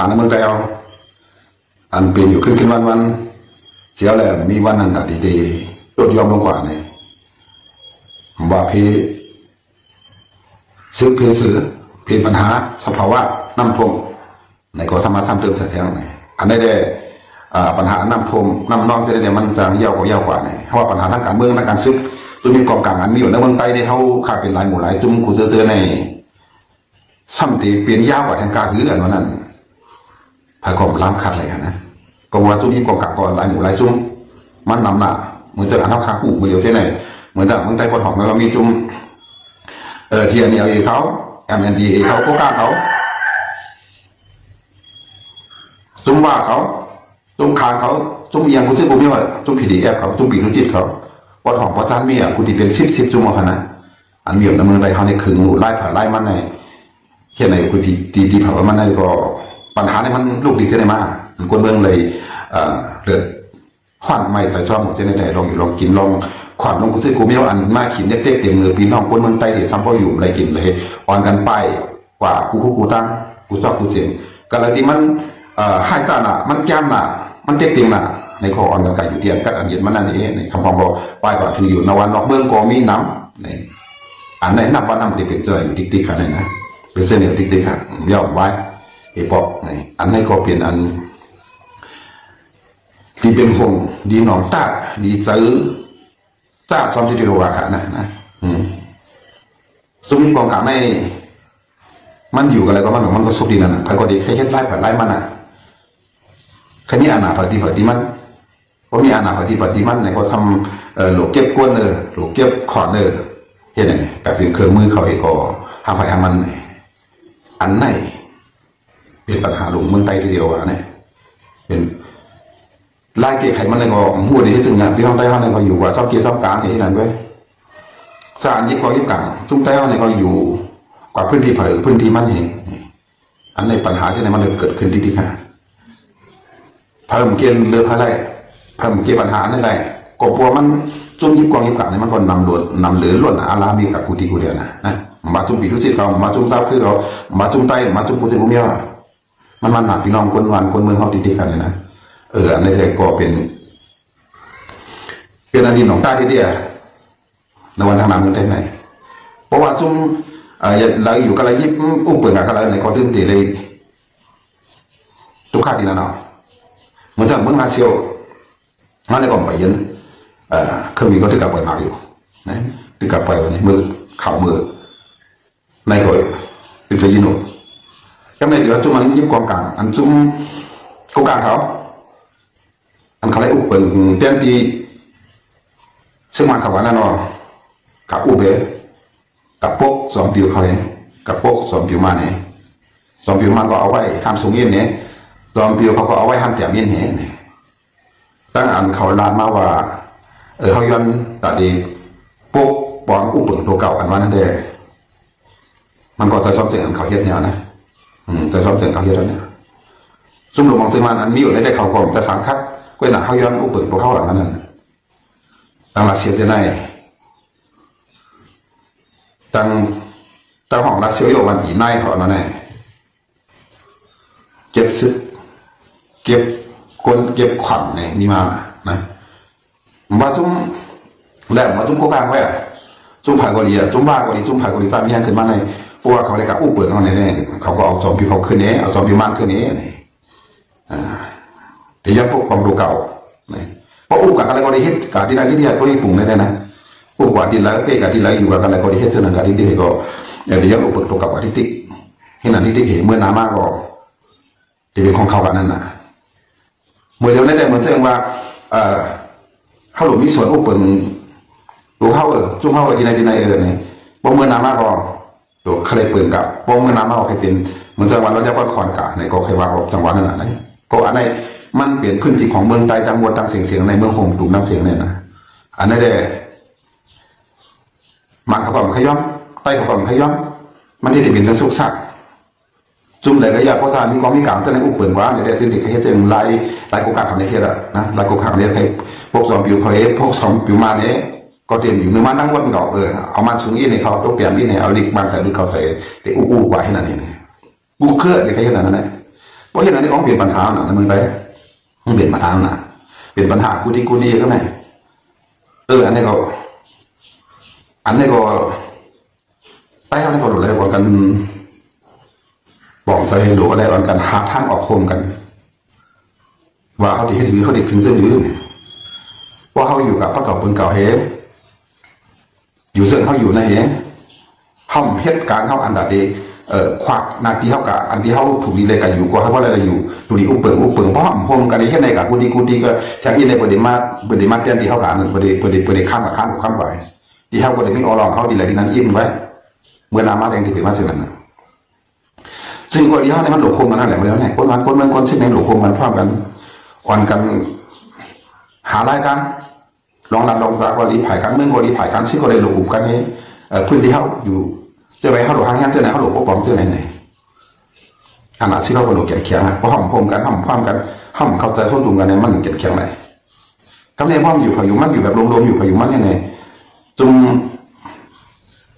ในเมืองไทยเอาอันเป็นอยู่ขึ้นวันเสียแล้วมีวันนั้นดีๆลดยอมลงกว่าเนี่ยว่าซื้อเพปัญหาสภาวะน้ำท่วมในก็สามารถซ้ำเติมเสียแทงเนี่ยอันได้ปัญหาน้ำท่วมน้ำนองจะได้เนี่ยมันจะยาวกว่าเนี่ยเพราะว่าปัญหาทางการเมืองทางการซึกตัวมีกองกลางอันนี้อยู่ในเมืองไทยเนี่ยเขาขาดเป็นหลายหมู่หลายจุ่มกูเจอในซ้ำตีเปลี่ยนยาวกว่าทางการหือกันวันนั้นภายความล้ำขาดอะไรกันนะก็ว่าจุ่มนี้กองกลางก่อนหลายหมู่หลายจุ่มมันนำหน้าเหมือนจะอ่านเท่าขาหูมือเดียวใช่ไหมเหมือนแต่เมืองไทยปอดหอกแล้วเรามีจุ่มทีเนียเขาMNDA เขาก็กล้าเขาจุ่มว่าเขาจุ่มคานเขาจุ่มเอียงกูซื้อกูไม่ว่าจุ่ม PDF เขาจุ่มปีรุจิตเขาปอดหอกปอดจานมีกูที่เป็น10จุ่มเอาขนาดอันมีอยู่ในเมืองไทยเขาในขึงหนูไล่ผ่าไล่มันในแค่ไหนกูตีเผามันในก็ปัญหาในมันลูกดีเสียในมากคนเมืองเลยเดือดขวัญไม่ใส่ชอบหมดเช่นใดลองกินลองขวัญลงกูซื้อกูไม่ว่าอันมาขินเด็กๆเต็มเลยปีน้องคนเมืองใต้ที่ซ้ำพ่ออยู่อะไรกินเลยอ่อนกันไปกว่ากูตั้งกูชอบกูเจ๋งกันเลยที่มันให้ซ่าน่ะมันแก้มน่ะมันเจ๊กเต็มน่ะในคออ่อนกันไก่อยู่เตียงกัดอันเย็นมันนั่นเองในคำพองบอกไปกว่าถืออยู่นวันนอกเมืองกอมีน้ำในอันไหนนับว่าน้ำที่เป็นเจออยู่ติ๊กๆขนาดนั้นเป็นเส้นเหนียวติ๊กๆค่ะย่อไว้ไอ้ปอกในอันไหนก็เป็นอันที่เป็นหงดีหนองตาดีซื้อจ้าซ้อมที่เดียวว่ากันนะสมิธกองกลางในมันอยู่กันอะไรก็มันก็สุดดีนั่นนะใครก็ดีใครเฮ็ดไล่ผ่านไล่มันอ่ะแค่นี้อาณาปฏิมันเพราะมีอาณาปฏิมันไหนก็ทำหลวกเก็บก้นหลวกเก็บขอนเห็นไหมแต่เป็นเครื่องมือเขาเองก็หาไฟหามันอันไหนเป็นปัญหาหลวงเมืองไทยทีเดียวอ่ะเนี่ยเป็นไล่เกี่ยไขมันเลยก็หัวดีที่สุดเนี่ยพี่น้องไต้หวันเนี่ยก็อยู่ว่าชอบเกี่ยชอบกลางอย่างนั้นไว้สารยิบกลางจุ่มไต้หวันเนี่ยก็อยู่กว่าพื้นที่เผยพื้นที่มันเองอันในปัญหาที่ไหนมันเลยเกิดขึ้นที่ค่ะเพิ่มเกี่ยเรือพะไรเพิ่มเกี่ยปัญหาในไรก็พวกมันจุ่มยิบกลางเนี่ยมันก็นำเหลือล้วนอารามีกับกูตีกูเดียนะมาจุ่มปีทุสิตเขามาจุ่มเจ้าคือเขามาจุ่มไต้มาจุ่มกูเซกุเมียมันหนักพี่น้องคนวันคนเมืองเขาดีๆกันเลยนะอันนี้ก็เป็นอันดินของใต้ที่เดียในวันทางน้ำมันได้ไหมเพราะว่าซุ่มเราอยู่กันอะไรยิบอุ้มเปิดกันอะไรในข้อดื่มดีเลยทุกข้าดีนะเนาะเหมือนจากเมืองนาเซียวนั่นเลยก็ไปยันเครื่องบินก็ที่กลับไปมาอยู่นะที่กลับไปวันนี้มือเข่ามือในก็เป็นไปยินหนูก็ในเดี๋ยวจุ่มมันยิบกองกลางอันจุ่มกองกลางเขาอันเขาเลยอุปเป็นเตี้ยนตีซึ่งมาขับวันนั้นเนาะกับอุเบกับพวกสอมผิวเขาเองกับพวกสอมผิวมาเนี่ยสอมผิวมาก็เอาไว้ห้ามสูงเย็นเนี่ยสอมผิวเขาก็เอาไว้ห้ามแจ่มเย็นเนี่ยตั้งอันเขาลาดมาว่าเขาย้อนตัดดีพวกปอนอุปเปิงตัวเก่าอันวันนั้นเด้มันก็จะชอบเสียงเขาเฮ็ดเนี่ยนะจะชอบเสียงเขาเฮ็ดแล้วเนี่ยซุ่มหลวงมองซื้อมันอันมีอยู่ได้เขากองแต่สังคัดก็หนาเขาย้อนอุปเปิงตัวเขาหลังนั้นตั้งรัสเซียจะได้ตั้งห้องรัสเซียโยวันอีไนเขานั่นแหละเก็บซึกเก็บคนเก็บขวัญเนี่ยนี่มานะมาจุ่มแล้วมาจุ่มโคกางไว้จุ่มไผ่กอลีจุ่มบ้ากอลีจุ่มไผ่กอลีตามมีแห่งขึ้นมาในเพราะว่าเขาได้กับอุปเปิงเขาเนี่ยเขาก็เอาจอมพิวเขาขึ้นนี้เอาจอมพิวมันขึ้นนี้เดี๋ยวยังพวกความดูเก่าเพราะอุปกับอะไรก็ได้เฮ็ดการที่ไหนที่พวกญี่ปุ่นได้นะอุปกรณ์ที่ไหนเป้กับที่ไหนอยู่กับอะไรก็ได้เฮ็ดเสนอการที่ก็เดี๋ยวยังอุปตัวกับที่ติ๊กเห็นอันที่ติ๊กเห็นเมื่อน้ำมากก็จะเป็นของเขากันนั่นนะเมื่อเดียวได้เหมือนเช่นว่าเขาหลุดมีส่วนอุปเปิงตัวเขาจุ่มเขาที่ไหนเนี่ยพอเมื่อน้ำมากก็ตัวใครเปิงกับพอเมื่อน้ำมากก็ใครเป็นเหมือนจังหวัดเราจะก็คอนกะในก็ใครว่าจังหวัดนั่นแหละก็อันไหนมันเปลี่ยนพื้นที่ของเมืองใต้จังหวัดต่างเสียงในเมืองโฮมถูกน้ำเสียงเนี่ยนะอันนี้ได้มันเขาก่อนขย้อมไปเขาก่อนขย้อมมันที่ได้เป็นเรื่องสุกสักจุ่มไหนก็อยากเพราะสารมีความมีกลางจะในอุปเปิงว่าในเรื่องที่เขาเห็นจึงลายโกกาทำในเทียร์นะลายโกกาเนี่ยให้พวกสอมผิวเขาพวกสอมผิวมาเนี่ยก็เตรียมอยู่ในมันทั้งวันเก่าเอามันสูงยี่ในเขาตัวเปลี่ยนยี่ในเอาลิกบางใส่หรือเขาใส่ได้อู้กว่าให้นั่นเองบุกเครือเด็กให้นั่นแหละ เพราะเห็นอันนี้ของเปลี่ยนปัญหาหนะในเมืองไทยมันเปลี่ยนปัญหาหนะเปลี่ยนปัญหากูดีก็ไหนอันนี้ก็ไปเขาในก็ดูแลบอกกันบอกใส่ดูอะไรบอกกันหาทางออกโคมกันว่าเขาดีให้ถือเขาดีขึ้นเสื้อหรือว่าเขาอยู่กับพระเก่าปืนเก่าเฮอยู่เสื้อเขาอยู่ในเฮห้องเหตุการณ์เขาอันดับดีควักนาทีเขากับอันที่เขาถูกดีเลยกันอยู่ก็เขาว่าอะไรอยู่ดูดีอุปเปิงเพราะห้องโฮมกันในเฮ็ดในกับกูดีก็จากนี้ในประเดี๋ยวมาเตี้ยนที่เขากับประเดี๋ยวข้ามไปที่เขาก็ได้มีอรองเขาดีอะไรที่นั้นอิ่มไว้เมื่อนามาแดงที่เป็นมาสิ่งนั้นซึ่งก็ดีเขาในมันหลบโคมกันนั่นแหละเมื่อนั้นคนเมืองคนซึ่งในหลบโคมกันพร้อมกันอ่อนกันหารายกันลองดันลองจากก็ดีผ่ายกันเมืองก็ดีผ่ายกันซึ่งก็ได้หลบกันให้พื้นที่เขาอยู่เจอไหนเขาหลบห้างยันเจอไหนเขาหลบปกป้องเจอไหนขนาดที่เขาก็หลบเกียรติเคียงเพราะห้องโคมกันห้องพร้อมกันห้องเข้าใจส้นตุ่มกันในมันเกียรติเคียงไหนกำเนิดห้องอยู่พายุมันอยู่แบบรวมๆอยู่พายุมันยังไงจุ่ม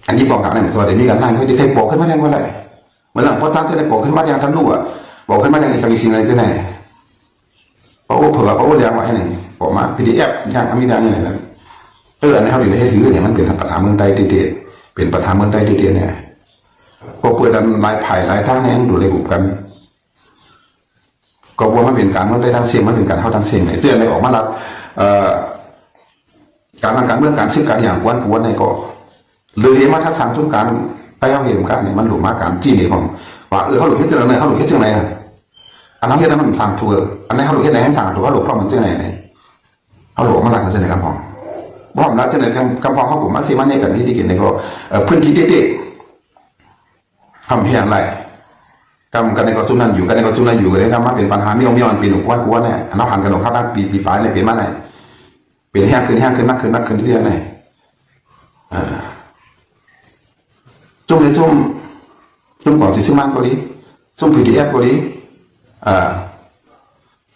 อันนี้บอกกันเนี่ยสวัสดีมีกันนั่งเขาจะใครปอกขึ้นมาอย่างไรเหมือนหลังพ่อจ้างจะได้ปอกขึ้นมาอย่างทันลู่อ่ะบอกขึ้นมาอย่างสังกิสิ่งอะไรเจอไหนเพราะว่าเผื่อเพราะว่าเลี้ยงไว้ไหนบอกมา PDF อย่างมีอย่างอย่างไรนั้นอันนี้เขาอยู่ในให้ถือเนี่ยมันเป็นปัญหาเมืองใดเด็ดเป็นปัญหาเมืองใดเด็ดเนี่ยก็เปิดดันลายไผ่ลายท่าเนี่ยดูเลยอุบกันก็ว่ามันเป็นการมันได้ทางเสียงมันเป็นการเข้าทางเสียงเนี่ยเตือนในออกมาแล้วการทางการเมืองการซื้อการอย่างกวนในก็เลยมาทัศน์สงการไปเอาเหตุการณ์เนี่ยมันหลุดมาการจี้เนี่ยของว่าเขาหลุดเฮ็ดจังไหนเขาหลุดเฮ็ดจังไหนอันนั้นเฮ็ดนั้นมันสั่งทัวอันนี้เขาหลุดเฮ็ดไหนให้สั่งทัวเขาหลุดเพราะมันจังไหนเขาหลุดมาหลักกันจังไหนกันพองเพราะผมแล้วจังไหนกำพองเขาผมมาซีมันเนี่ยกันที่กินในก็พื้นที่เด็กๆทำเพียงไรกันในก็จุ่มนั้นอยู่กันในก็จุ่มนั้นอยู่กันเลยครับมาเป็นปัญหาไม่ยอมเป็นกวนเนี่ยอันนั้นผ่านกันหรอกครับปีปลายเนี่ยเป็นมาไหนเป็นแห้งขึ้นนักขึ้นที่เรียกไหนจุ่มในจุ่มก่อนสิซึ่งมันก็ดีจุ่ม PDF ก็ดี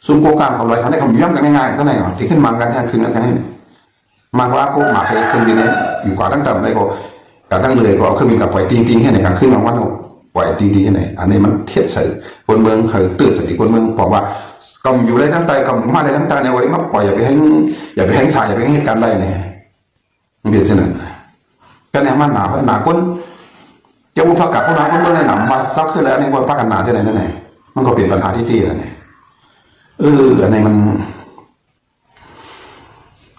จุ่มโครงการของลอยเขาได้คำย้ำกันง่ายๆเท่าไหร่ก่อนที่ขึ้นมังกันแห้งขึ้นกันมากว่าโคหมาใครเครื่องบินเนี่ยอยู่กว่าตั้งแต่ได้ก็การตั้งเลยก็เอาเครื่องบินกับปล่อยตีให้ในการขึ้นมาว่าปล่อยตีให้ในอันนี้มันเทียบใส่คนเมืองตื่นใส่คนเมืองบอกว่ากำอยู่ได้ทั้งใจกำมาได้ทั้งใจในวันนี้มาปล่อยอย่าไปให้สายอย่าไปให้เหตุการณ์อะไรเนี่ยมันเปลี่ยนเช่นนั้นก็เนี่ยมันหนาคนจะอุปการคนหนาคนเมืองในหนำมาเจ้าขึ้นแล้วในวันพักกันหนาเช่นนั้นนั่นเองมันก็เป็นปัญหาที่ตีนั่นเองอันนี้มัน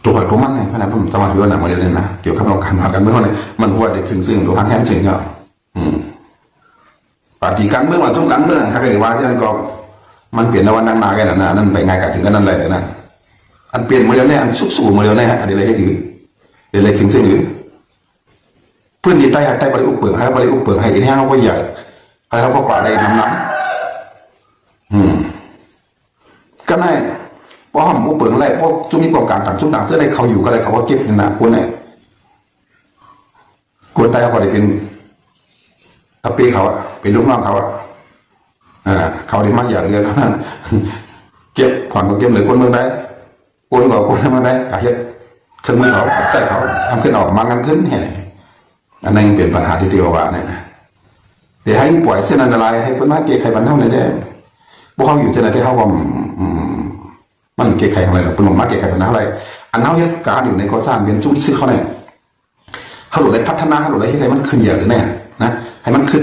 ตัวตัวมันเนี่ยขนาดผมจะมาดูหนังมาเรียนนะเกี่ยวกับโรงการมากันเมื่อวันนี้มันหัวเด็กขึ้นซึ่งดูหางแห้งเฉยเนาะปฏิการเมื่อวันช่วงการเมื่อใครได้ว่าใช่ไหมก็มันเปลี่ยนในวันนั่งนาแค่นั้นนะนั่นไปไงกันถึงกันนั่นเลยนะอันเปลี่ยนมาเรียนเนี่ยอันสุกสูมาเรียนเนี่ยอันเดียวเลยให้ถือเดี๋ยวเลยขึ้นซึ่งเพื่อนดีใต้บริอุปเปิดให้บริอุปเปิดให้อีกแห้งเขาก็ใหญ่ให้เขาก็กวาดอะไรน้ำก็ได้เพราะห้องอุปเปิดอะไรเพราะจุ่มนี้กองการต่างจุ่มต่างเสื้อในเขาอยู่ก็เลยเขาก็เก็บนะคนเนี่ยคนใต้เขาได้เป็นตะปีเขาเป็นลูกน้องเขาเขาได้มาอย่างเดียวเก็บผ่อนก็เก็บเลยคนเมืองได้คนก็คนเมืองได้อาเฮ็ดเครื่องมือเขาใจเขาทำขึ้นออกมากันขึ้นเห็นอันนั้นเป็นปัญหาที่เดียวว่าเนี่ยเดี๋ยวให้ปล่อยเส้นอันตรายให้เพื่อนมาเกะไขบันเท่าไหร่ได้พวกเขาอยู่เส้นไหนที่เขาบอกมันเกะไขอะไรหรอกเป็นหนุ่มมาเกะไขบันเท่าไหร่อันนั้นเหตุการณ์อยู่ในก่อสร้างเป็นจุ้มซื้อเขาเนี่ยเขาหลุดเลยพัฒนาเขาหลุดเลยให้มันขึ้นเยอะหรือเนี่ยนะให้มันขึ้น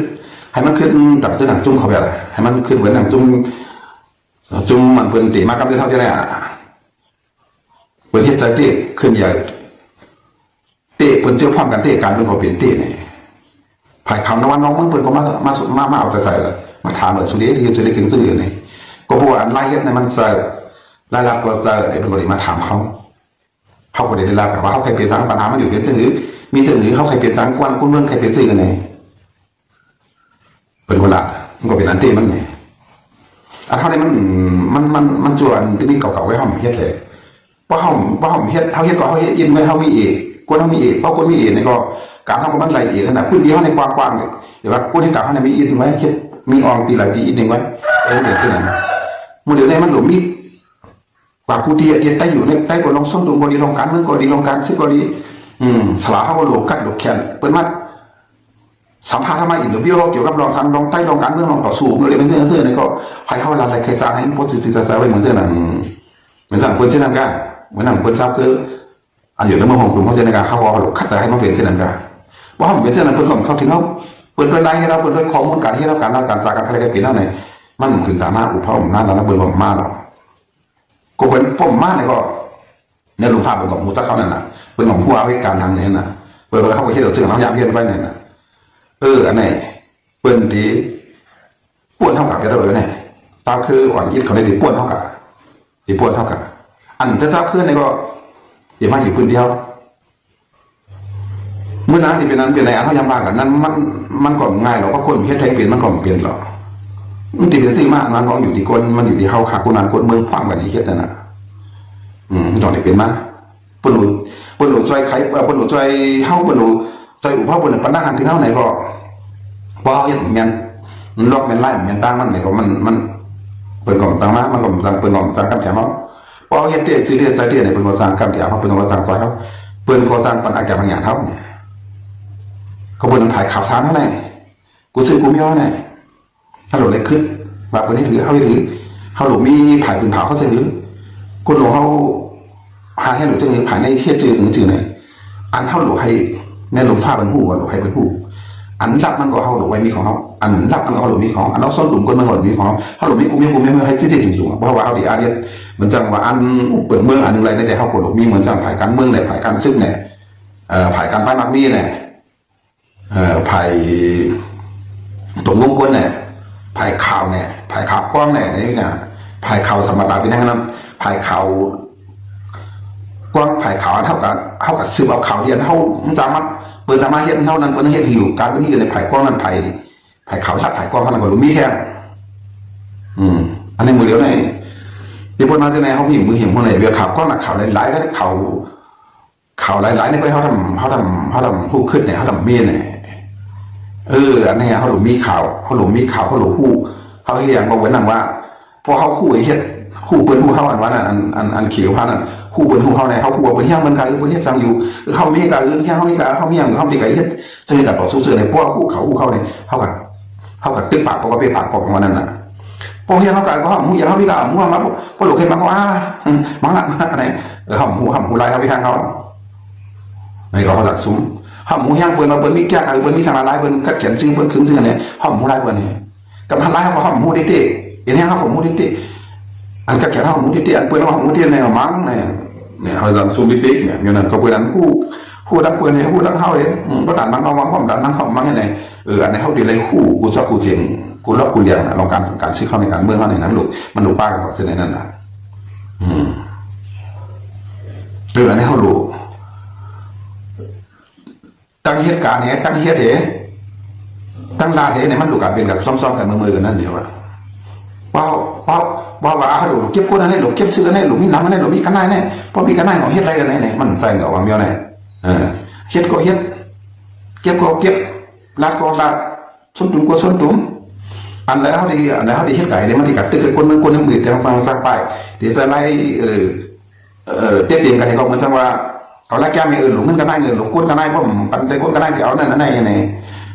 ดับเส้นหนังจุ้มเขาแบบอะไรให้มันขึ้นเหมือนหนังจุ้มมันเป็นตีมากกับเรื่องเท่าที่ไหนเป็นเหตุใจเตะขึ้นเยอะเตะเป็นเจ้าพร้อมกันเตะการเป็นเขาเปลี่ยนเตะเนี่ยภายคำนวันน้องมันเป็นก็มาเอาแต่ใส่มาถามสุดที่จะได้ขึ้นซื้ออยู่เนี่ยก็บอกว่าอันไล่เฮ็ดในมันใส่ไล่รับก็จะไอ้เป็นคนมาถามเขาก็ได้รับแต่ว่าเขาใครเปลี่ยนสังปัญหามันอยู่เป็นซื้อมีซื้อเขาใครเปลี่ยนสังกวนคุณเมืองใครเปลี่ยนซื้อกันเนี่ยเป็นคนละมันก็เป็นอันเต้มันไงอันเท่านี้มันจวนที่นี่เก่าๆไว้ห้องเฮ็ดเลยว่าห้องเฮ็ดเขาเฮ็ดก็เขาเฮ็ดอินไว้เขามีเอกคนเขามีเอกเพราะคนมีเอกเนี่ยก็การทำกับมันละเอียดขนาดพื้นที่เขาในกว้างๆเนี่ยเดี๋ยวว่าคนที่กล่าวเขาในมีอินไว้เฮ็ดมีอองตีหลายตีอินหนึ่งไว้เดี๋ยวขึ้นนั้นมันเดี๋ยวในมันหลุมมีกว่ากูตีเดียนใต้อยู่ในใต้กว่าลงส้มตุงกว่าดีลงการเมืองกว่าดีลงการซึ่งกว่าดีสลาเขาก็หลบกัดหลบแขนเปิ้ลมัด สัมภาษณ์ทำไมอินเตอร์วิวเกี่ยวกับรองสังรองใต้รองการเมืองรองต่อสู้เลยเป็นเสื้อนี่ก็ให้เขาอะไรใครสร้างให้โพสต์สื่อสารไว้เหมือนเสื้อนั้นเหมือนสั่งเพื่อนเช่นนั้นก็เหมือนนั่งเพื่อนทราบคืออันอยู่ในเมืองของกลุ่มเขาเช่นนั้นก็เขาเอาคัดแต่ให้มาเป็นเช่นนั้นก็ว่าเขาเป็นเช่นนั้นเพื่อนเขาถึงเขาเพื่อนได้ให้เราเพื่อนข้อมูลการให้เราการจากการอะไรกันเป็นนั่นเลยมันคือดราม่าอุปถัมภ์นั่นแล้วเพื่อนบอกมาแล้วก็เพื่อนพ่อมาเนี่ยก็เนี่ยลุงฟ้าเป็นของมูซักเขานั่นน่ะเป็นของผู้เอาไว้การทางนี้น่ะเพื่อนเขาไปเที่ยวซื้อน้ำยาเพี้ยนไปเนี่ยน่ะอันไหนเปิ้นดีป้วนเท่ากับจะได้เนี่ยตาคืออ่อนยิดเขาได้ดีป้วนเท่ากับดีป้วนเท่ากับอันจะทราบขึ้นนี่ก็อย่ามาอยู่พื้นเดียวเมื่อนั้นที่เป็นนั้นเป็นในอันเขายำบ้ากันนั้นมันก็ง่ายหรอกเพราะคนเพี้ยนแทงเปลี่ยนมันก็เปลี่ยนหรอกมันติดเป็นซี่มากมันก็อยู่ที่คนมันอยู่ที่เขาขากุนานคนเมืองฟังกันที่เฮ็ดนั่นน่ะตอนนี้เป็นมั้ยปนหลุดใจใครปนหลุดใจเฮาปนหลุดใจอุปภาพปนปัญหาที่เฮาไหนก็พอเห็นมันล็อกมันไล่มันตั้งมันเนี่ยก็มันเปิดกล่องตั้งมามันก็สั่งเปิดกล่องสั่งคำแถมเขาพอเห็นเตี้ยซื้อเตี้ยใจเตี้ยเนี่ยเป็นภาษาคำแถมเขาเป็นภาษาซอยเขาเปิดก็สั่งปัญหาแก่บางอย่างเขาเนี่ยเขาเปิดถ่ายข่าวสารเท่าไหร่กูซื้อกูไม่เอาเนี่ยถ้าหลุดเลยขึ้นแบบคนนี้ถือเขาถือเขาหลุดมีถ่ายปืนเผาเขาซื้อคนหลวงเขาหาให้หลุดซื้อถ่ายในเทียบซื้อถือไหนอันเขาหลุดให้ในหลุมฟ้าเป็นผู้หลุดให้เป็นผู้อันรับมันก็เขาหลุดไว้มีของเขาอันรับมันก็เขาหลุดมีของอันเราซ่อนหลุมคนมันหลุดมีของเขาหลุดมีกูไม่ให้ที่ถึงสูงเพราะว่าเขาดีอาเดียเหมือนจังว่าอันเปิดเมืองอันนึงอะไรในแต่เขาหลุดมีเหมือนจังผ่ายการเมืองเนี่ยผ่ายการซึกเนี่ยผ่ายการไฟมักมีเนี่ยผ่ายตรงวงกลเนี่ยผ่ายข่าวเนี่ยผ่ายข่าวกว้างเนี่ยนี่ไงผ่ายข่าวสมรรถเป็นอย่างนั้นผ่ายข่าวกว้างผ่ายข่าวเท่ากับสืบเอาข่าวเดียนเท่าจำมั้งเปิดมาเห็นเท่านั้นเปิดเห็นอยู่การเป็นที่อยู่ในผ่ายกว้างนั้นผ่ายข่าวชัดผ่ายกว้างเท่านั้นก็รู้มีแค่อันนี้มือเดียวเนี่ยที่พูดมาที่ไหนเขามีมือเหี่ยมคนไหนเบียร์ข่าวกว้างหนักข่าวหลายๆก็ข่าวหลายๆนี่ไปเขาทำผู้ขึ้นเนี่ยเขาทำเมียเนี่ยอันนี้เขาหลุมมีข่าวเขาหลุมผู้เขาเฮียงบอกไว้นั่งว่าพอเขาคู่ไอ้เฮ็ดคู่เปิ้นผู้เขาอันวันอันเขียวพันนั่นคู่เปิ้นผู้เขาในเขาคู่เปิ้นเฮียงมันกายเปิ้นเฮียสั่งอยู่เขาไม่กายเฮียงเขาไม่กายเขาเฮียงอยู่เขาไม่กายเฮ็ดจะมีการต่อสู้เสือในพวกคู่เขาเนี่ยเขากับตึกปากปกติปากปกของวันนั้นน่ะพอเฮียงเขากายก็เขาหมูอย่างเขาไม่กายหมูมาพอหลุดขึ้นมาก็มังละอะไรเขาหมูลายเขาไปทางเขาในเขาจัดซุ้มห้ามหมูย่างเปิ้นมาเปิ้นมีแก่เปิ้นมีทางละลายเปิ้นกัดเขียนซึ่งเปิ้นขึ้นซึ่งอันนี้ห้ามหมูลายเปิ้นนี่กับพันลายเขาห้ามหมูดิติอย่างนี้เขาห้ามหมูดิติอันกัดเขียนห้ามหมูดิติอันเปิ้นห้ามหมูดิติในมังเนี่ยเขาจังซูมดิเนี่ยอย่างนั้นก็เปิ้นนั้นผู้ดักเปิ้นเนี่ยผู้ดักเฮาเองก็ดันนังเขามังผมดันนังเขามังไงอันนี้เขาดีเลยกูชอบกูเถียงกูรักกูเลี้ยงลองการซื้อเข้าในการเมืองเข้าในนั้นลูกมันดูป้ากันก่อนเส้นในนั้นน่ะอันนี้เขาดูตั้งเหตุการณ์เนี่ยตั้งเหตุตั้งลาเหตุเนี่ยมันดูการเป็นกับซ้อมๆกันมือกันนั่นเดียวอะว่าเขาดูเก็บคนอะไรหลบเก็บซื้ออะไรหลบมีน้ำอะไรหลบมีกันได้เนี่ยพอมีกันได้ของเหตุอะไรกันเนี่ยมันใส่กับวางเดียวเนี่ยเหตุก็เหตุเก็บก็เก็บลาดก็ลาดส้นตุ่มก็ส้นตุ่มอันแล้วเขาดีเหตุการณ์เนี่ยมันดีกับตึกคนนึงมือแต่ฟังสร้างไปเดี๋ยวจะไล่เตี้ยเตียงกันให้เขาเหมือนจังว่าเขาไล่แก้ไม่หลงเงินกันได้เงินหลงก้นกันได้เพราะปันได้ก้นกันได้ที่เอานั่นนี่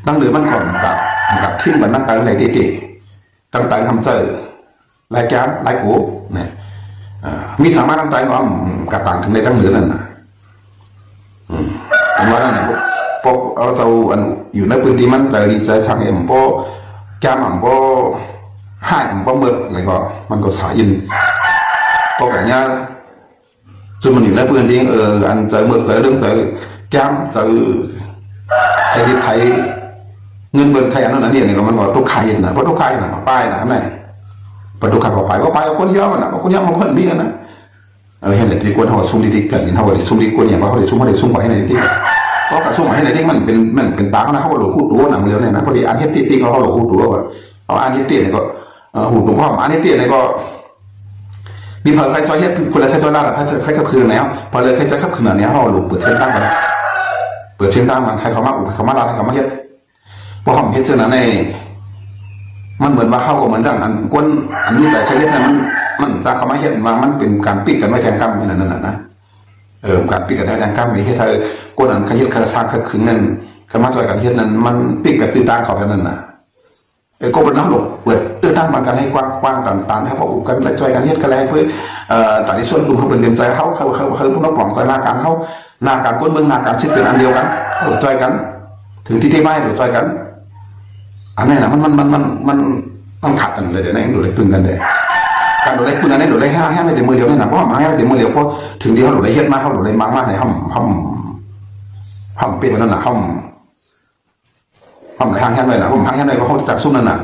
ตั้งหรือมันก่อนกับทิ้งเหมือนนั่งตายอะไรดีๆตั้งตายทำเสือไล่แก้ไล่กูเนี่ยมีสามารถตั้งตายว่ากับต่างถึงในตั้งหรือนั่นนะผมว่านั่นพวกเอาเจ้าอันอยู่ในพื้นที่มันแต่ดีไซน์ช่างเอ็มพวกแก้มพวกให้พวกเมื่ออะไรก็มันก็สายอินพวกอย่างเงี้ยจนมันอยู่ในพื้นที่อันเจอเมื่อเจอเรื่องเจอแก้มเจอใครที่ไทยเงินเบิร์นใครอันนั้นเนี่ยก็มันก็ทุกใครนะเพราะทุกใครนะป้ายนะไหนประตูขับออกไปว่าไปคนเยอะมันนะคนเยอะมันคนมีกันนะเห็นเด็กที่คนเขาซุ่มดิ๊กกันเห็นเขาซุ่มดิ๊กคนอย่างเขาเลยซุ่มเขาเลยซุ่มไปให้ในดิ๊กเพราะกับซุ่มให้ในดิ๊กมันเป็นตาเขานะเขาก็หลุดคู่ตัวนะมันเร็วเนี่ยนะพอดีอันเฮติติ๊กเขาหลุดคู่ตัวว่าเอาอันเฮติเนี่ยก็หูหลวงพ่ออันเฮติเนี่ยก็มีพอใครจอยเฮ็ดพอเลยใครจอยล่าใครขับคืนแล้วพอเลยใครจะขับคืนเนี่ยเขาหลุดเปิดเส้นตั้งกันเปิดเส้นตั้งมันให้เขามาอุปเขามาลาให้เขามาเฮ็ดพอเขาเฮ็ดเส้นนั้นในมันเหมือนว่าเขาก็เหมือนดังอันก้นอันนี้แต่ใครเฮ็ดเนี่ยมันตาเขามาเฮ็ดมามันเป็นการปิดกันไว้แทนกรรมนั่นนะการปิดกันไว้แทนกรรมไม่ใช่เธอก้นอันใครเฮ็ดใครสร้างใครคืนนั่น ก็มาจอยกันเฮ็ดนั้นมันปิกแบบตื่นตาเขาแค่นั้นน่ะก็เป็นน้ำหลบเปิดตื่นตามากันให้กว้างต่างๆให้พออุกันและจอยกันเฮ็ดกันแล้วเพื่อแต่ในส่วนกลุ่มเขาเป็นเรียนใจเขาพวกน้องปล่องใจหน้าการเขาหน้าการก้นเบื้องหน้าการชิดเป็นอันเดียวกันหลุดจอยกันถึงที่ไม่หลุดจอยกันอันนี้นะมันขัดกันเลยเดี๋ยวนี้หลุดเลยพึ่งกันเลยการหลุดเลยพึ่งกันนี่หลุดเลยห้าในเดี๋ยวมือเดียวนี่นะเพราะมาให้เดี๋ยวมือเดียวเพราะถึงที่เขาหลุดเลยเฮ็ดมากเขาหลุดเลยมากในห้องเปลี่ยนนั่นน่ะห้องไหนห้างแค่ไหนนะห้างแค่ไหนก็เขาจัดซุ่มนั่นน่ะ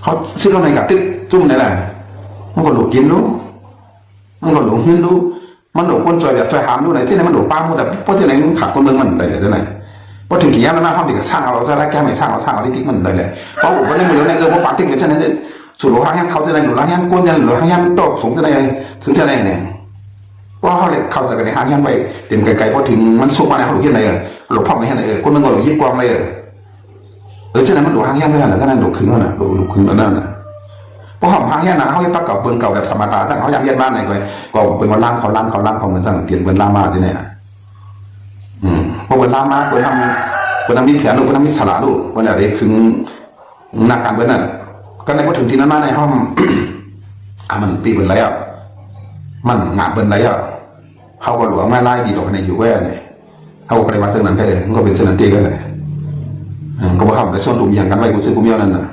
เขาซื้อเข้าในกับตึ๊กจุ่มนี่แหละมันก็หลุดกินรู้มันก็หลุดหินรู้มันหลุดก้นจอยแบบจอยหามรู้ไหนที่ไหนมันหลุดป้ามันแต่เพราะที่ไหนมันขัดก้นเมืองมันได้เลยที่ไหนพอถึงกี่ยามแล้วนะห้องเด็กสร้างเราจะได้แก้ไม่สร้างเราติ๊กมันได้เลยเพราะผมก็ในมือในเพราะปากติ๊กเป็นเช่นนั้นสุดหลุดห้างแค่เขาจะไหนหลุดห้างแค่ก้นจะหลุดห้างแค่โต๊ะสูงจะไหนถึงจะไหนเนี่ยว่าเขาเลยเข้าใจกันในห้างแค่ไปเต็มไกลๆพอถึงมันสุกมาในเขาหลุดแค่ไหนหลุดพ่อไม่แค่ไหนก้นมันก็หลุดยิบกวางเลยฉะนั้นมันหลุดห้างแค่ไม่ขนาดนั้นหลุดครึ่งนั่นน่ะหลุดครึ่งนั่นน่ะเพราะห้องแค่นั้นเขาจะปักเก่าเปิงเก่าแบบสมถะสั่งเขาอยากเย็นบ้านไหนไปก็เป็นวันล่างเขาเหมือนสั่งเปลี่ยนเป็นล่างมาที่เนี่ยพอเป็นล่างมาเป็นทำมีแผนดูเป็นทำมีสาระดูวันอะไรคือนักการเป็นนั่นก็ในพอถึงที่นั้นมาในห้องมันปีเป็นไรอ่ะมันงาเป็นไรอ่ะเขาก็หลวงไม่ไล่ดีดอกในอยู่แว่เนี่ยเขาก็เลยมาเส้นนั้นแค่เลยก็เป็นเส้นนั้นตีกันเลยก็บอกเขาในส่วนตุ่มอย่างกันไว้กูซื้อกูเมียวนั่นน่ะ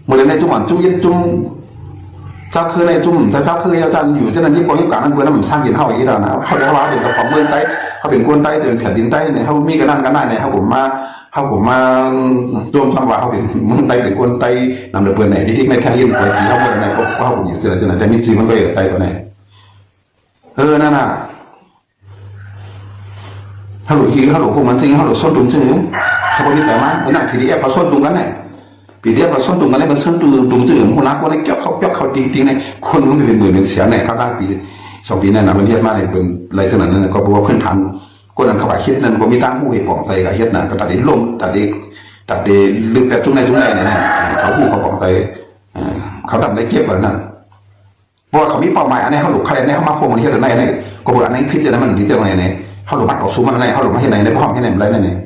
เมื่อในจุ่มหวานจุ่มเย็นจุ่มเจ้าคือในจุ่มแต่เจ้าคือเจ้าอยู่เส้นนั้นยิ่งกว่ายิ่งกว่านั้นเมื่อนั้นมันสร้างยินเข้าอีกแล้วนะเขาจะว่าเป็นกระป๋องเมืองใต้เขาเป็นก้นใต้เป็นแผ่นดินใต้เนี่ยเขามีกันนั่นกันได้เนี่ยเขาผมมาโจมจังหวะเขาเป็นเมืองใต้เป็นก้นใต้นำเดือดเปื่อยไหนที่ในแค่ยิ่งกว่าที่เขาเมื่อไหร่ก็เขาผมอยู่เส้นนั้นแต่มีจริงมันก็อยู่ใต้กว่าไหนนั่นน่ะเขาหลุดขี้เขาหลุดพวกมันจริงเขาหลุดส้นตุ่มจริงเขาบอกนี่แต่มาเป็นหนังผีดีแอบเขาส้นตุ่มกันเนี่ยปีเดียวเราส้นตุ่มกันเลยมันส้นตุ่มจืดคนรักคนนี้เกี่ยวเขาจริงๆในคนนู้นเป็นหมื่นเป็นเสียในเขาได้ปี2 ปีนั่นนะมันเทียบมากเลยเป็นอะไรขนาดนั้นก็บอกว่าเพื่อนทันคนนั้นเขาไปคิดนั่นก็มีตั้งผู้เหตุปองใส่กับเฮ็ดน่ะก็ตัดเด็ดลมตัดเด็ดลึกแบบจุ่มในเนี่ยเขาผู้เขาปองใส่เขาทำได้เก็บแบบนั้นเพราะเขามีเป้าหมายอันนี้เขาหลุดใครในเขามาโคมันเฮ็ดอะไรในก็บอกอันนี้พิจารณามันดีจังไงเนี่ยเขาหลุดมัดออกซูมันอะไรเขาหลุดมาที่ไหนในพ่อที่ไหนอะไรเนี่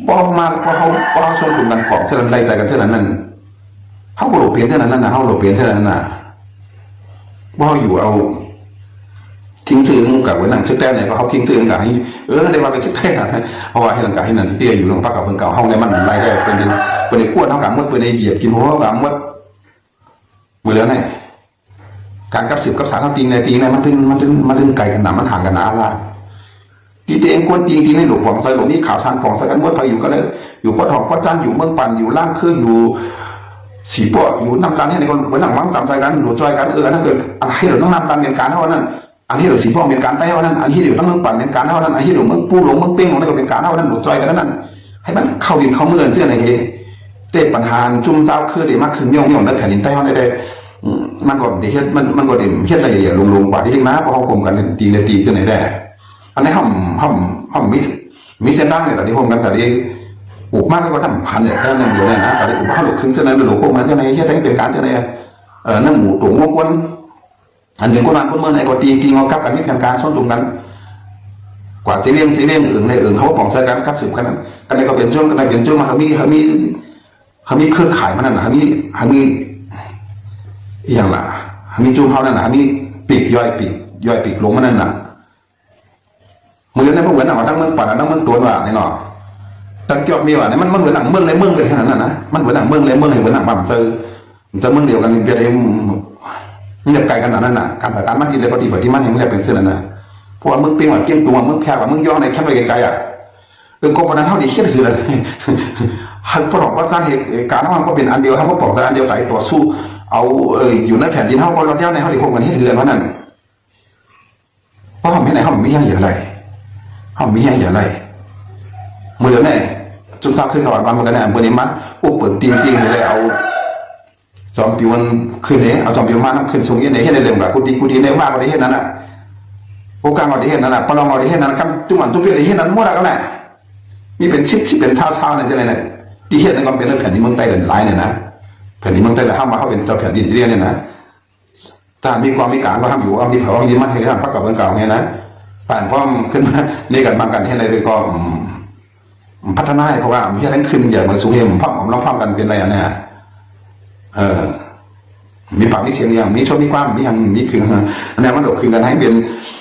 ยพอมาพอเขาชนกลุ่มกันของเช่นไรใจกันเช่นนั้นเขาหลุดเปลี่ยนเช่นนั้นนะเขาหลุดเปลี่ยนเช่นนั้นน่ะว่าอยู่เอาทิ้งซื่อกับวันหนังชุดแรกเนี่ยก็เขาทิ้งซื่อกับให้ได้มาเป็นชุดแรกนะเพราะว่าให้หลังจากให้นั่นเตี้ยอยู่ตรงพักกับเพิ่งเก่าห้องในมันไรได้เป็นในก้วนเท่ากับมดเป็นในเหยียบกินหัวเท่ากับมดมือแล้วเนี่ยการกับ10 กับ 3เท่าตีในมันดึงไก่กันหนามันห่างกันหนาละที่เองคนจริงในหลวงของไซหลวงนี่ข่าวสารของไซกันเมื่อพาอยู่ก็เลยอยู่ปะทองปะจันอยู่เมืองปั่นอยู่ล่างคืออยู่สีปออยู่น้ำตาลเนี่ยในคนเหมือนหนังวังจำใจกันหลวงจอยกันนั่นเกิดอะไรหลวงต้องน้ำตาลเป็นการเท่านั้นอันนี้หลวงสีปอเป็นการเท่านั้นอันนี้หลวงต้องเมืองปั่นเป็นการเท่านั้นอันนี้หลวงเมืองปูหลวงเมืองเป้งหลวงนั่นก็เป็นการเท่านั้นหลวงจอยกันนั่นให้มันเข้าดินเข้าเมืองเชื่อในเฮเตะปัญหาจุ่มเจ้าคือเดี๋ยวมากขึ้นเมี่ยงแล้วแผ่นดินใต้เขาได้มันก็เดี๋ยวมันก็เดี๋ยวเฮ็ดอะไรอย่างลงกว่าที่จริงนะเพราะเขาข่มกันตีขึ้นไหนได้อันนี้ห้องมีเส้นด่างเนี่ยแต่ที่ผมกันแต่ที่อุกมากไปกว่า1,000เนี่ยแค่นั้นเดียวเนี่ยนะแต่ที่อุกเขาหลุดครึ่งเส้นนั้นหลุดพวกมันเจ้าในเฮ็ดได้เป็นการเจ้าในนั่งหมูตุ๋งวงวนอันเป็นคนเมื่อไหนก็ตีงอกับกันนี่เป็นการส้นตุ่มกันกว่าจีเลียมในเขาก็ป่องใส่กันกับสืบกันนั้นกันในก็เป็นช่วงมาเขามีเครือข่ายมันนั่นเขามีอย่างละมีจุ่มเขานั่นมีปีกย่อยปีกลงมันนั่นน่ะมือเนี่ยพวกเหมือนหนังว่าตั้งเมืองป่าตั้งเมืองตัวว่าเนี่ยเนาะตั้งเกี่ยวมีว่าเนี่ยมันเหมือนหนังเมืองเลยเมืองเลยขนาดนั้นนะมันเหมือนหนังเมืองเลยเหมือนหนังบั่มเจอเมืองเดียวกันเพียงมันจะไกลขนาดนั้นน่ะการมันกินเลยปฏิบัติมันแห่งแรกเป็นเส้นนั้นนะเพราะว่าเมืองเปียงว่าเกี้ยงตัวเมืองแพร่ว่าเมืองย่อในแค่ไปไกลๆอ่ะก็คนนั้นเท่านี้คิดคืออะไรหักปลอกว่าสร้างเหตุการณ์เขาเป็นอันเดียวเขาปลอกอันเดียวไหลต่อสู้เอาอยู่ในแผ่นดินเขาเราเดียวในเขาเรียกพวกมันให้เหือนว่านั่นเพราะเขาไม่ไหนเขาไม่ยังอย่างไรเขาไม่ยังอย่างไรเมื่อเดือนนี้จุดสร้างขึ้นเขาบ้านมันกันแน่เมื่อนี้มาอุปเปิดตีงเลยเอาจอมปิวันขึ้นเนี่ยเอาจอมปิวันมาน้ำขึ้นสูงยี่เนี่ยให้ในเรื่องแบบกูดีเนี่ยมากกว่าที่เห็นนั้นอ่ะโอกาสกว่าที่เห็นนั้นอ่ะพอเรากว่าที่เห็นนั้นคำจุ่มเปลี่ยนที่เห็นนั้นมั่วแล้วกันแหละนี่เป็นชิปเป็นเช้าเนี่ยจะไหนเนี่ยที่เห็นนั้นก็เป็นเรื่องแผ่นดินเมืองใต้เป็นหลายเนี่ยนะแผ่นดินเมืองใต้แต่ห้ามมาเขาเป็นเจ้าแผ่นดินที่เรียกเนี่ยนะถ้ามีความมีการก็ห้ามอยู่เอามีเผายินมันให้ห้ามพักกับเมืองเก่าไงนะผ่านพร้อมขึ้นมาในกันบางกันให้อะไรก็ พัฒนาให้เพราะว่ามีอะไรขึ้นอย่างมาสูงเฮมพับผมลองพับกันเป็นอะไรเนี่ยมีปากมีเสียงอย่างมีชอบมีความมีอย่างมีคืออันนี้มันหลบคืนกันให้เป็น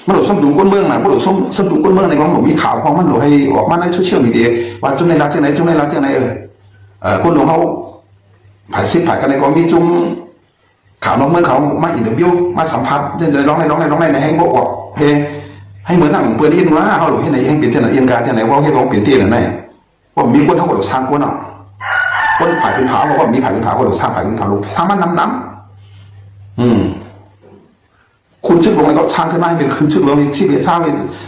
มันหลบส้มดุก้นเมืองนะมันหลบส้มดุก้นเมืองในของหลบมีข่าวของมันหลบให้ออกมาในโซเชียลมีเดียว่าจุ่มในรักจุ่มในจุ่มในรักจุ่มในคนหลวงเขาผ่านซิปผ่านกันในกองมีจุ่มข่าวน้องเมืองเขามาอินเตอร์วิวมาสัมภาษณ์จะร้องในให้บอกให้เหมือนหนังเปิดอินว่าเขาหลบให้ไหนให้เปลี่ยนเท่าไหร่เอียงการเท่าไหร่ว่าให้ร้องเปลี่ยนเท่าไหร่ว่ามีคนเขาหลบสร้างคนอ่ะคนผ่านเป็นผาบอกว่ามีผ่านเป็นผาเขาหลบสร้างผ่านเป็นผาหลบสร้างมันน้ำคุณชึกลงในก็ช่างขึ้นมาให้เป็นคุณชึกลงในชีพเช้า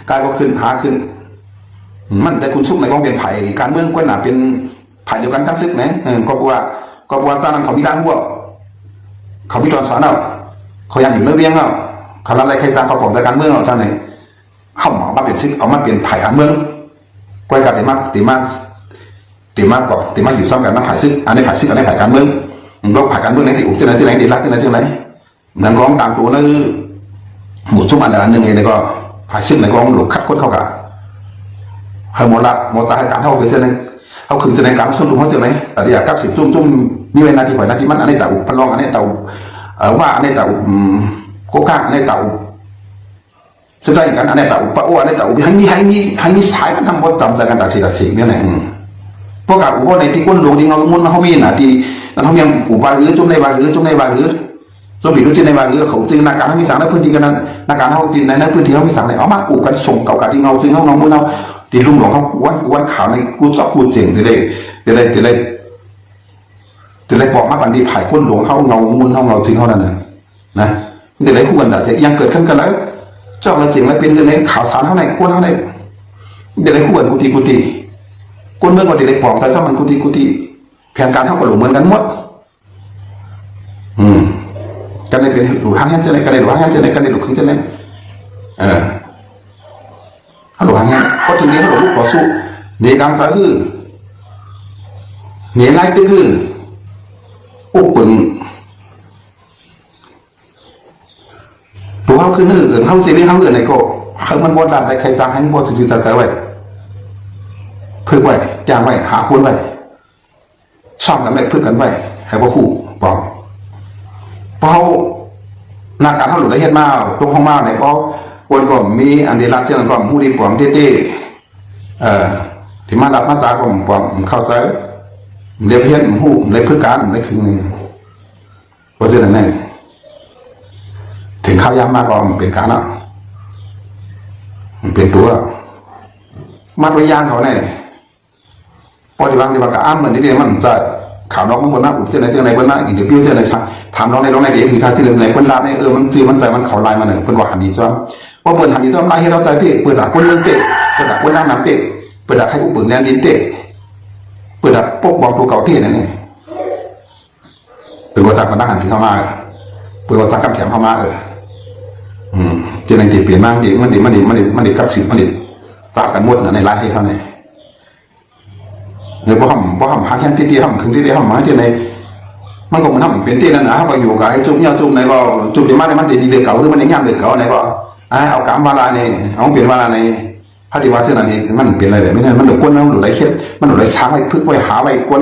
กลายว่าขึ้นหาขึ้นมันแต่คุณชึกในกองเป็นไผ่การเมืองก็หนาเป็นไผ่เดียวกันทั้งซึกนะก็ว่าตอนนั้นเขามีด้านหัวเขามีตอนสอนเอาเขายังอยู่เนื้อเบี้ยงเอาเขาอะไรใครสร้างเขาบอกแต่การเมืองเอาเจ้าไหนเข้าหมอมาเปลี่ยนซึกเอามาเปลี่ยนไผ่การเมืองก้อยกับตีมากอยู่ซ้อมกันน้ำไผ่ซึกอันนี้ไผ่ซึกอันนี้ไผ่การเมืองเราไผ่การเมืองไหนที่อุบที่ไหนดีรักที่ไหนนั่นกองตามตัวนั่นหมดชุ่มอันนั้นยังไงเนี่ยก็หายซึ่งในกองหลุดคัดคนเข้ากับให้หมดละหมดตาให้การเท่าเป็นเช่นนั้นเอาขึ้นเช่นนั้นการส่วนรวมเขาเจอไหมแต่เดี๋ยวกับสิบจุ่มนี่เป็นนาทีผ่านนาทีมันอันนี้เต่าพลองอันนี้เต่าว่าอันนี้เต่าโกก้าอันนี้เต่าจะได้กันอันนี้เต่าปะอ้วนอันนี้เต่าให้มีสายมันทำบทจำใจกันตัดสิเนี่ยนะพวกกับอุปในที่ก้นหลวงที่เขามุ่งเขามีหน้าที่นั่นเขายังอุปจุ่มในบาหือจุ่มในบาหือส่วนผิวจีนในบางเรื่องเขาจึงนักการเขามีสั่งในพื้นที่กันนั้นนักการเขาตีในพื้นที่เขามีสั่งในเอามาอุกันส่งเก่ากันที่เงาซึ่งเขามือเราตีลุ่มหลงเขาวันข่าวในกูจอกกูเจ๋งจะได้บอกมาบันดีผ่ายก้นหลวงเขาเงามุนเขาเงาจริงเขานั่นนะจะได้คู่กันแต่ยังเกิดขึ้นกันแล้วจอกอะไรจริงแล้วเป็นเรื่องในข่าวสารเขาในก้นเขาในจะได้คู่กันกุฏิก้นเมื่อก่อนได้บอกแต่ถ้ามันกุฏิแผนการเท่ากับหลวงเหมือนกันหมดกันในเป็นหลุดห้างแห้งเช่นไรกันในหลุดห้างแห้งเช่นไรกันในหลุดขึ้นเช่นไรหลุดห้างแห้งเพราะถึงนี้เขาหลุดลูกต่อสู้ในการสาคือเนี่ยไล่ก็คืออุปึงตัวเขาคืออื่นเขาเสียนี่เขาอื่นไหนก็เขามันบดดันไปใครสั่งให้บดสื่อๆไว้เพื่อไว้จ้างไว้หาคนไว้ซ่อมกันไว้เพื่อกันไว้ให้พ่อคู่บอกเพราะนักการเขาหลุดละเอียดมากตรงห้องมากเนี่ยเพราะคนก็มีอันเดียรักเจ้าหน้าก็มูดีปวงเต้ที่มารับมาตาก็ปวงเข้าใจเรียบเพี้ยนหูในพื้นการในคือเพราะฉะนั้นเนี่ยถึงข้าวยำมากก็เป็นการละเป็นตัวมัดไว้ยางเขาเนี่ยพอดีบางทีบางก็อ้ำเหมือนที่เดียวมันจะข่าวน้องมันบนหน้าอุบเจ้าไหนบนหน้าอินเดียพิวเจ้าไหนช่างถามน้องในเดี๋ยวคือท่าที่เรื่องไหนคนร้านเนี่ยมันจืดมันใจมันเขาลายมาเนี่ยคนว่าหันดีจ้าว่าเปิดหันดีจ้าลายให้เราใจเตะเปิดด่าคนเรื่องเตะเปิดด่าคนหน้าน้ำเตะเปิดด่าใครผู้เปิดแนนดินเตะเปิดด่าปกบอลตัวเก่าเตะนั่นเองเปิดว่าจากคนหน้าหันที่เข้ามาเปิดว่าจากกับแถมเข้ามาเจ้าไหนตีเปลี่ยนมากดีมันดีกับสิมันดีฝากกันหมดในร้านให้เท่านี้เดี๋ยวพอทำหาแค่ที่ทำคืนที่ทำมาที่ไหนมันก็มันทำเป็นที่นั่นนะเขาอยู่กับไอ้จุ่มยาจุ่มไหนก็จุ่มที่มันดีเด็กเก่าที่มันยังย่างเด็กเก่าไหนก็เอากำวาลาเนี่ยเอาเปลี่ยนวาลาในพระดิวาเส้นนั้นเองมันเปลี่ยนอะไรแบบไม่ได้มันหลุดก้นมันหลุดไรเข็ดมันหลุดไรช้างไรพึ่งไว้หาไว้ก้น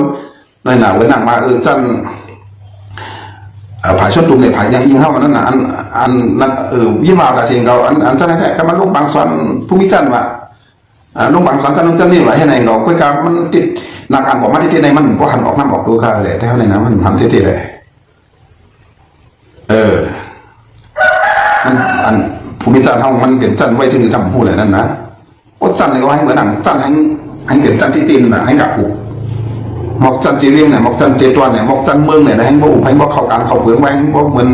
ในหนาเว้นหนังมาจันผายชดตุ่มเนี่ยผายยังยิงเข้ามันนั่นนะอันนั้นยิ่งมาแต่เสียงเขาอันจันนั่นแหละก็มันลูกบางส่วนผู้มิจันว่าลงบางสันจันจันนี่ไว้ให้ในเราคุยกันมันติดนักการบอกมาที่ในมันก็หันออกน้ำออกตัวค่ะเลยแต่ในน้ำมันหันที่เลยมันอันภูมิจันทร์ห้องมันเปลี่ยนจันไว้ที่นี่ทำหูเลยนั่นนะว่าจันเลยก็ให้เหมือนหนังจันให้เปลี่ยนจันที่ตีนนะให้กับอุหมอกจันจีเรียมเนี่ยหมอกจันเจตวนเนี่ยหมอกจันเมืองเนี่ยให้บ่อุให้บ่เข้าการเข้าเปลืองไว้ให้บ่เหมือน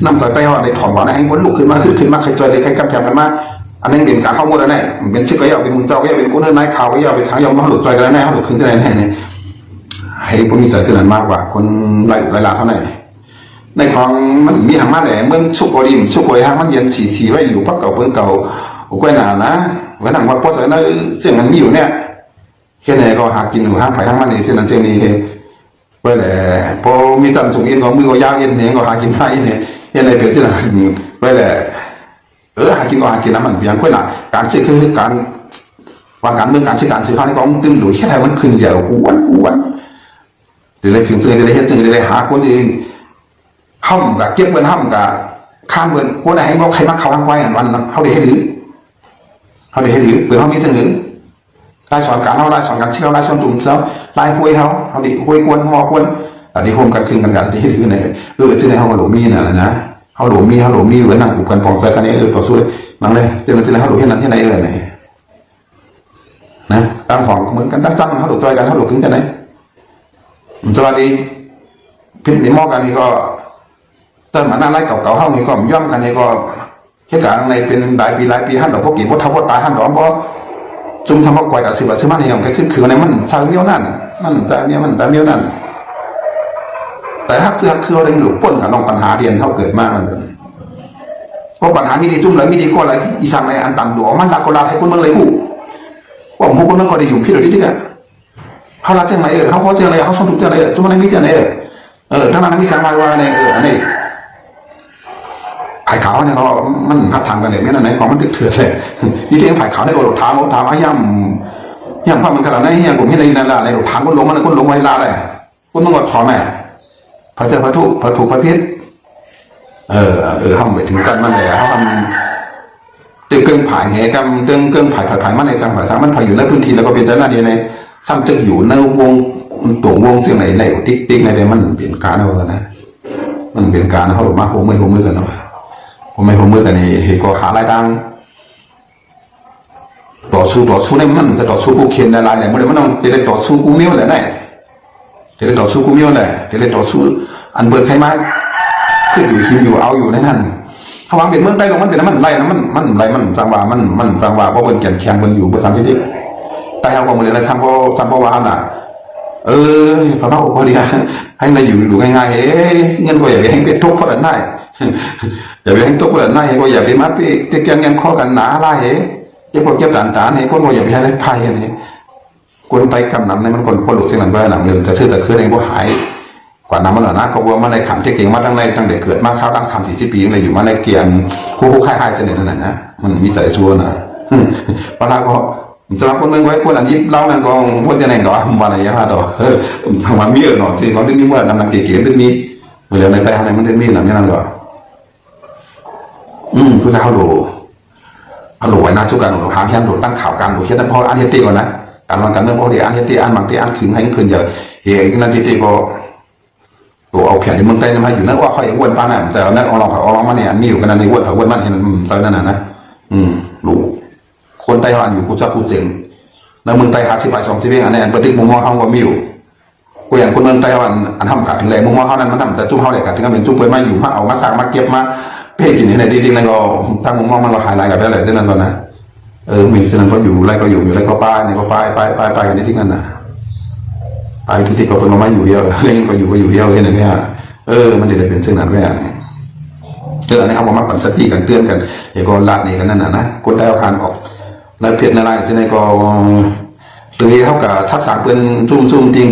น้ำใส่ใต้ห่อในถอนบ่อให้บ่ลุกขึ้นมาใครจอยเลยใครกำแพงกันมาอันนี้เป็นการเข้าหมดแล้วเนี่ยเป็นชื่อก็ยาวเป็นมุนเจ้าก็ยาวเป็นกุ้งเนื้อไม้ขาวก็ยาวเป็นช้างยาวมาหลุดใจกันแล้วเนี่ยเขาหลุดขึ้นที่ไหนเนี่ยให้ผมมีสายสื่อมากกว่าคนหลายๆเท่าไหร่ในของมันมีหางมาแหล่เมืองชุกโกริมชุกโกริหางมันเย็นสีไว้อยู่พักเก่าเมืองเก่ากุ้ยหนานะไว้หนังว่าพอเสร็จแล้วเจ้ามันมีอยู่เนี่ยแค่ไหนก็หากินอยู่ห้างไผ่ห้างมันนี่เส้นนั้นเส้นนี้ไว้แหล่พอมีจันสูงเอ็นของมือก็ยาวเอ็นเนี่ยก็หากินได้เนี่ยยังไงเป็นเส้นนั้นไว้แหล่หากินก็หากินน้ำมันเพียงก็หนาการเชื่อคือการ วางการเมืองการซื้อการซื้อข้าวในกองตึงหลุยแค่ไหนมันขึ้นเยอะกวนเดี๋ยวเลยถึงซื้อเดี๋ยวเลยเฮ็ดซื้อเดี๋ยวเลยหาคนที่ห้ามกับเก็บเงินห้ามกับข้ามเงินคนไหนให้บอกใครมาเข้าทางไว้วันเขาได้ให้หรือเปิดเขามีเสนอรายสอนการเขารายสอนการเชี่ยวรายสอนตุ่มเช้ารายคุยเขาดิคุยกวนหอกวนแต่ที่โฮมกันขึ้นกันที่ถือในที่ในห้องหลวมีน่ะนะเขาหลวมีเหมือนนั่งอุกันปองใส่กันนี้ต่อสู้มั่งเลยที่ในเขาหลวที่นั้นที่ไหนไหนนะตั้งของเหมือนกันตั้งเขาหลวต่อยกันเขาหลวขึ้นจะไหนสวัสดีพิมพ์ในหม้อกันนี่ก็เติมมาหน้าไล่เก่าๆเขานี่ก็ย่อมกันนี่ก็เหตุการณ์ในเป็นหลายปีฮั่นดอกพวกกี่พวกเท่าพวกตายฮั่นดอกเพราะจุ่มทำพวกก่อยกับสิบซื้อมันอย่างไรคือในมันชาวเมียวนั่นมันแต่เมียวนั่นแต่ฮักเสือคือเราได้หลุดพ้นกับน้องปัญหาเรียนเท่าเกิดมากเลยเพราะปัญหามีดีจุ่มเลยมีดีก็อะไรอีสังในอันตันดวงมันรักก็รักให้คนเมืองเลยผู้ว่าผมคนเมืองก็ได้อยู่พี่เราดิเขารักเจ้าไหนเขาขอเจ้าไหนเขาชอบทุกเจ้าไหนจุ่มอะไรมีเจ้าไหนทั้งนั้นมีสังวายว่าเนี่ยอันนี้ไผ่ขาวเนี่ยเรามันหัดทำกันเนี่ยไม่นั่นไหนของมันเถื่อนเลยยี่เทียงไผ่ขาวในรถถามไอ้ย่ำความมันขนาดไหนเฮียผมเห็นในนั่นละในรถถามคนลงมันคนลงไว้ลาเลยคนมันก็ถอนแม่พระเจ้าพระถูกพระพิษห้ามไปถึงสั้นมันเลยเขาทำตึงเกินผ่ายเหตุกรรมตึงเกินผ่ายมันในสังผ่ายมันผ่ายอยู่ในพื้นที่แล้วก็เป็นแต่หน้าดีในซ้ำตึงอยู่ในวงตัววงเสียงไหนในติ๊กในเดมันเปลี่ยนการเอานะมันเปลี่ยนการเขาบอกมาโฮมือกันเนาะผมไม่ผมมือกันนี่เห็นก็หาอะไรดังต่อสู้ในมันจะต่อสู้กูเขียนอะไรเนี่ยมันต้องเดี๋ยวต่อสู้กูเมี้ยวแหละเนี่ยเดี๋ยวต่อสู้กูเมี้ยวแหละเดี๋ยวต่อสู้อันเบิร์ดใครมาขึ้นอยู่คิวอยู่เอาอยู่ในนั้นถ้าวางเป็นเมืองได้ลงมันเป็นมันไรนะมันไรมันจังหวะมันจังหวะเพราะเป็นแก่นแข็งมันอยู่บนสังที่นี่แต่เอาความมืออะไรทำเพราะว่าน่ะพระพอดีให้เราอยู่ง่ายๆเงินก็อย่าไปให้เป็นทุกข์เพราะอะไรอย่าไปให้ทุกข์เพราะอะไรก็อย่าไปมัดไปเกี่ยงเงินข้อกันหนาอะไรเจ็บปวดเจ็บด่านตาเนี่ยคนก็อย่าไปให้ไพ่เนี่ยคนไปกำนำในมันคนพอหลุดเส้นหลังไปหนังเรื่องจะชื่อจะคืนเองก็หายกว่าน้ำมันหล่อนะเขาบอกมาในขำเก่งมาตั้งแต่เกิดมาข้าวตั้ง30-40 ปีเลยอยู่มาในเกียนคู่ค่ายเสน่ห์นั่นนะมันมีสายชัวนะปลาก็สำหรับคนเมืองไว้คนอันยิบเล่านั่นก็ว่าจะไหนก็มาอะไรอย่างเงี้ยดอกทางวันมีหน่อยที่เขาเรื่องนี้ว่านำนางเก๋ๆเรื่องนี้เวลาในแต่ทางไหนมันเรื่องนี้หนังนี่นั่นก็เพื่อเขาดูไว้นะชุกันหาเพียงดูตั้งข่าวการดูเช่นนั้นพออันเฮตีก่อนนะการวันการเมืองพอดีอันเฮตีอันบางทีอันขึงให้ขึ้นเยอะเฮ้ยนั่นเฮตีก็ตัวเอาแผ่นในเมืองใต้มาอยู่นั่นว่าค่อยอ้วนป้าน่ะแต่นั่นเอาลองมาเนี่ยอันนี้อยู่กันนั่นในอ้วนมันเห็นตอนนั้นนะรู้คนไต้หวันอยู่กูชอบกูเจ๋งแล้วเมืองไต้50 บาท20 อันนี้อันปฏิมุมมองเขาว่ามีอยู่กูอย่างคนเมืองไต้หวันอันทำกัดถึงแหล่มุมมองเขานั้นมันทำแต่จุ่มเขาแหล่กัดถึงกันเป็นจุ่มเปิดมาอยู่มาเอามาสั่งมาเก็บมาเพ่กินในดีๆนั่นก็ตั้งมุมมองมันเราหายไรกับอะไรเช่นนั้นก่อนนะมีเช่นนั้นก็อยู่ไรก็อยู่ไรก็ป้ายนี่ก็ป้ายกันในที่นั่นนะไปที่เขาเป็นมาอยู่เยอะเรื่องก็อยู่เยอะเห็นไหมเนี่ยมันจะเป็นเช่นนั้นแค่อันนี้เขาบอกมาปั่นสติกันเตือนกันอย่าก็ละนี่กันนั่นนะกดได้เอาคานออกแล้วเพียรในไรเช่นนี้ก็หรือเขากับทักษะเป็นจุ่มจริง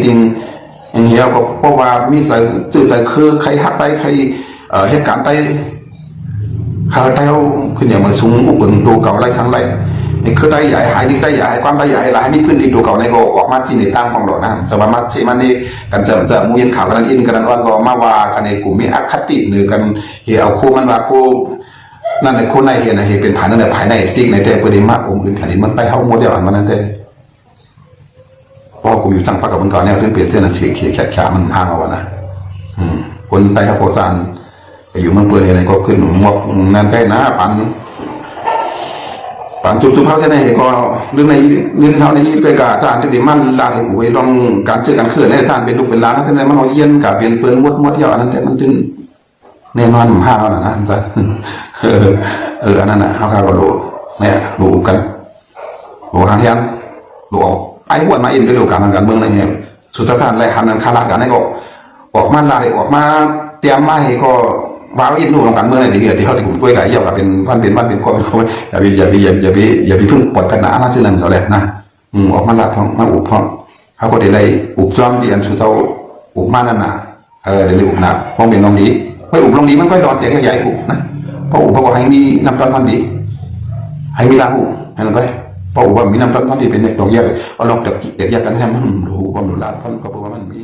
อย่างเงี้ยก็เพราะว่ามีใส่จืดใส่คือใครหักไปใครเหตุการณ์ไปข้าได้เขาคืออย่างมาสูงอุปกรณ์ตัวเก่าไรทั้งไรนี่คือได้ใหญ่หายดิ้งได้ใหญ่ความได้ใหญ่หลายมีพื้นที่ตัวเก่าในก็ออกมาจีนในตั้งของหลอดนะสมมติใช่มันนี่กันจะมูยันข่าวกันอินกันอ่อนก็มาว่ากันในกลุ่มมีอคติหรือกันเหี่ยวคู่มันว่าคู่นั่นในคู่ในเห็นเป็นผ่านนั่นในภายในติ๊กในแต่ประเด็นมากองค์อื่นขันนี้มันไปเข้าโมเดลอันมันนั่นได้พอกูอยู่ตั้งพักกับมึงก่อนเนี่ยเรื่องเปลี่ยนเส้นเฉียแฉะมันห่างเอาวะนะคนไปเข้าโพสานอยู่เมืองเปื่อยอะไรก็ขึ้นหมวกนั่นได้นะปันจุดเขาจะได้ก็เรื่องในเรื่องเขาในยี่ไปกับอาจารย์ที่ดีมันลาที่กูไปลองการเจอกันเคลื่อนในอาจารย์เป็นลูกเป็นล้านนั่นแสดงมันเอาเย็นกับเปลี่ยนเปลือนมดเยอะนั่นแต่มันถึงแน่นอนห้าวนะจ๊ะอันนั้นนะห้าวก็รู้เนี่ยรู้กันรู้ทางเทียนรู้ออกไอ้วนมาอินไปดูการเมืองอะไรเงี้ยสุดท้ายอะไรหันคารากันให้ก็ออกมาลาออกมาเตรียมมาให้ก็ว้าวอินดูของการเมืองอะไรดีที่เขาที่ผมคุยกับเยอะกับเป็นวันเป็นคนอย่าไปพึ่งปล่อยกันนะอะไรซึ่งนั่นเขาเลยนะออกมาลาท้องมาอุบท้องเขาก็เดี๋ยวเลยอุบซ้อมดีอันสุดเท้าอุบมานั่นน่ะเดี๋ยวเลยอุบนะมองเป็นลองดีไม่อุบลองดีมันก็ดอนแต่ใหญ่อุบนะเพราะอุบเพราะว่าให้มีน้ำตาลพันดีให้มีลาหูให้มันไป เพราะว่ามีน้ำต้นที่เป็นดอกแยกเอาลองเด็กแยกกันให้มันรู้ความรู้ล้านพันก็เพราะว่ามันมี